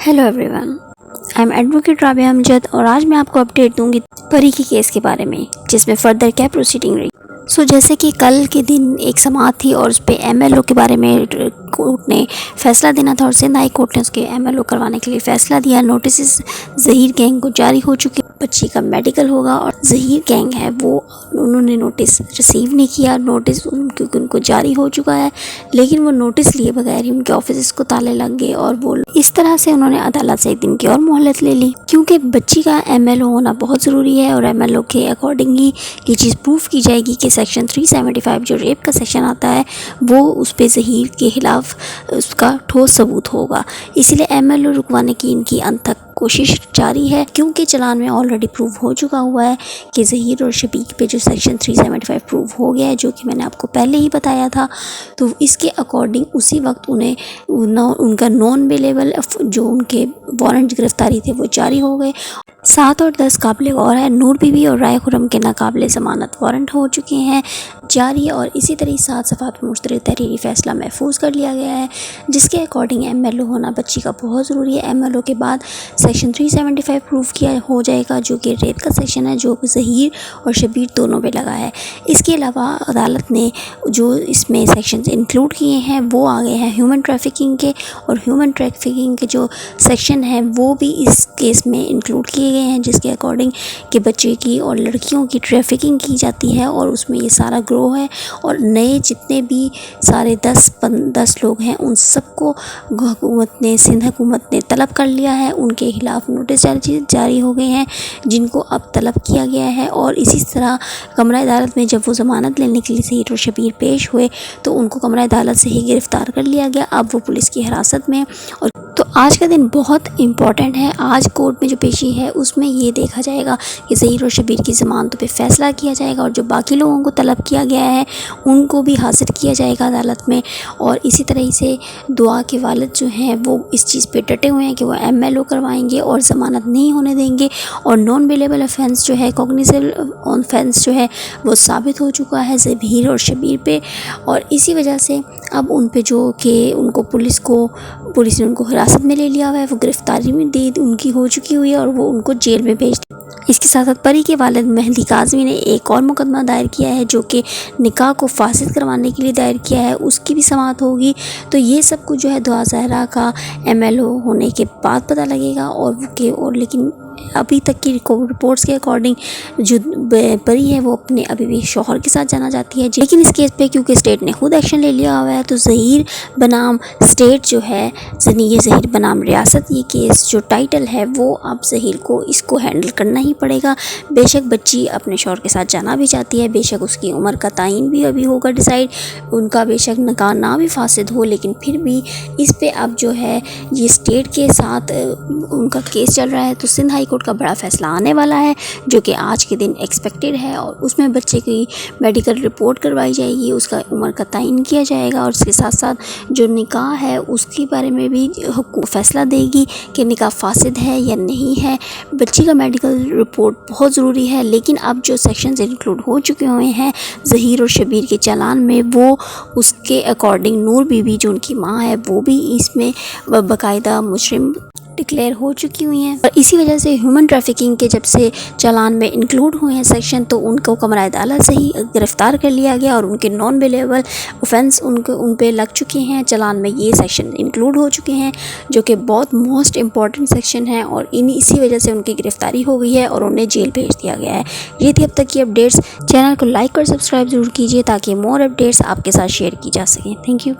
Hello everyone, I am advocate Rabia Amjad और आज मैं आपको अपडेट दूंगी परी के केस के बारे में, जिसमें फर्दर क्या प्रोसीडिंग रही। जैसे कि कल के दिन एक समाअत थी और उस पर एमएलओ के बारे में कोर्ट ने फैसला देना था और सिंध हाई कोर्ट ने उसके एमएलओ करवाने के लिए फैसला दिया। नोटिस ज़हीर गैंग को जारी हो चुके, बच्ची का मेडिकल होगा और ज़हीर गैंग है वो उन्होंने नोटिस रिसीव नहीं किया। नोटिस क्योंकि उनको जारी हो चुका है, लेकिन वो नोटिस लिए बगैर ही उनके ऑफिस को ताले लग गए और वो इस तरह से उन्होंने अदालत से एक दिन की और मोहलत ले ली, क्योंकि बच्ची का एमएलओ होना बहुत ज़रूरी है और एमएलओ के अकॉर्डिंग ही ये चीज़ प्रूफ की जाएगी कि सेक्शन 375 जो रेप का सेक्शन आता है वो उस पर ज़हीर के खिलाफ उसका ठोस सबूत होगा। इसीलिए एमएलओ रुकवाने की इनकी अंत तक कोशिश जारी है, क्योंकि चलान में ऑलरेडी प्रूव हो चुका हुआ है कि ज़हीर और शबीक पे जो सेक्शन 375 प्रूव हो गया है, जो कि मैंने आपको पहले ही बताया था। तो इसके अकॉर्डिंग उसी वक्त उन्हें उनका नॉन अवेलेबल जो उनके वारंट गिरफ्तारी थे वो जारी हो गए। 7 और 10 काबिल गौर है, नूर बीबी और राय खुरम के नाकाबिले ज़मानत वारंट हो चुके हैं जारी, और इसी तरह 7 सफ़ात में मुश्तरक तहरीरी फ़ैसला महफूज कर लिया गया है, जिसके अकॉर्डिंग एमएलओ होना बच्ची का बहुत ज़रूरी है। एमएलओ के बाद सेक्शन 375 प्रूफ किया हो जाएगा, जो कि रेप का सेक्शन है, जो ज़हीर और शबीर दोनों पे लगा है। इसके अलावा अदालत ने जो इसमें सेक्शंस इंक्लूड किए हैं वो आ गए हैं ह्यूमन ट्रैफिकिंग के, और ह्यूमन ट्रैफिकिंग के जो सेक्शन है वो भी इस केस में इंक्लूड किए गए हैं, जिसके अकॉर्डिंग कि बच्चे की और लड़कियों की ट्रैफिकिंग की जाती है और उसमें ये सारा ग्रोह है। और नए जितने भी सारे 10 लोग हैं उन सबको सिंध हुकूमत ने तलब कर लिया है, उनके खिलाफ नोटिस जारी हो गए हैं जिनको अब तलब किया गया है। और इसी तरह कमरा अदालत में जब वो ज़मानत लेने के लिए ज़हीर और शबीर पेश हुए तो उनको कमरा अदालत से ही गिरफ़्तार कर लिया गया, अब वो पुलिस की हिरासत में। और तो आज का दिन बहुत इम्पॉर्टेंट है। आज कोर्ट में जो पेशी है उसमें ये देखा जाएगा कि ज़हीर और शबीर की ज़मानतों पे फ़ैसला किया जाएगा, और जो बाकी लोगों को तलब किया गया है उनको भी हाजिर किया जाएगा अदालत में। और इसी तरह से दुआ के वालिद जो हैं वो इस चीज़ पे डटे हुए हैं कि वो एमएलओ करवाएंगे और ज़मानत नहीं होने देंगे। और नॉन बेलेबल ऑफेंस जो है, कॉग्निजेबल ऑफेंस जो है वो साबित हो चुका है ज़हीर और शबीर पे, और इसी वजह से अब उन पे जो कि उनको पुलिस ने उनको हिरासत में ले लिया हुआ है, वो गिरफ्तारी में दे उनकी हो चुकी हुई है और वो उनको जेल में भेज। इसके साथ साथ परी के वालिद मेहंदी काज़मी ने एक और मुकदमा दायर किया है, जो कि निकाह को फासिद करवाने के लिए दायर किया है, उसकी भी समाअत होगी। तो ये सब कुछ जो है दुआ ज़हरा का एमएलओ होने के बाद पता लगेगा। और लेकिन अभी तक की रिपोर्ट्स के अकॉर्डिंग जो परी है वो अपने अभी भी शौहर के साथ जाना चाहती है, लेकिन इस केस पे क्योंकि स्टेट ने खुद एक्शन ले लिया हुआ है तो ज़हीर बनाम स्टेट जो है, ये ज़हीर बनाम रियासत, ये केस जो टाइटल है वो अब ज़हीर को इसको हैंडल करना ही पड़ेगा। बेशक बच्ची अपने शौहर के साथ जाना भी चाहती है, बेशक उसकी उम्र का तयन भी अभी होगा डिसाइड, उनका बेशक निकाह ना भी फासिद हो, लेकिन फिर भी इस पे अब जो है ये स्टेट के साथ उनका केस चल रहा है। तो सिंध हाई कोर्ट का बड़ा फैसला आने वाला है, जो कि आज के दिन एक्सपेक्टेड है, और उसमें बच्चे की मेडिकल रिपोर्ट करवाई जाएगी, उसका उम्र का तयन किया जाएगा, और उसके साथ साथ जो निकाह है उसके बारे में भी फैसला देगी कि निकाह फासिद है या नहीं है। बच्ची का मेडिकल रिपोर्ट बहुत ज़रूरी है, लेकिन अब जो सेक्शंस इंक्लूड हो चुके हुए हैं ज़हीर और शबीर के चालान में, वो उसके अकॉर्डिंग नूर बीबी जो उनकी माँ है वो भी इसमें बाकायदा मुजरिम डिक्लेयर हो चुकी हुई हैं। और इसी वजह से ह्यूमन ट्रैफिकिंग के जब से चालान में इंक्लूड हुए हैं सेक्शन, तो उनको कमरा अदालत से ही गिरफ़्तार कर लिया गया और उनके नॉन बेलेबल ऑफेंस उन पे लग चुके हैं। चालान में ये सेक्शन इंक्लूड हो चुके हैं, जो कि बहुत मोस्ट इम्पॉर्टेंट सेक्शन है, और इसी वजह से उनकी गिरफ़्तारी हो गई है और उन्हें जेल भेज दिया गया है। ये थी अब तक की अपडेट्स। चैनल को लाइक और सब्सक्राइब ज़रूर कीजिए ताकि मोर अपडेट्स आपके साथ शेयर की जा सकें। Thank you.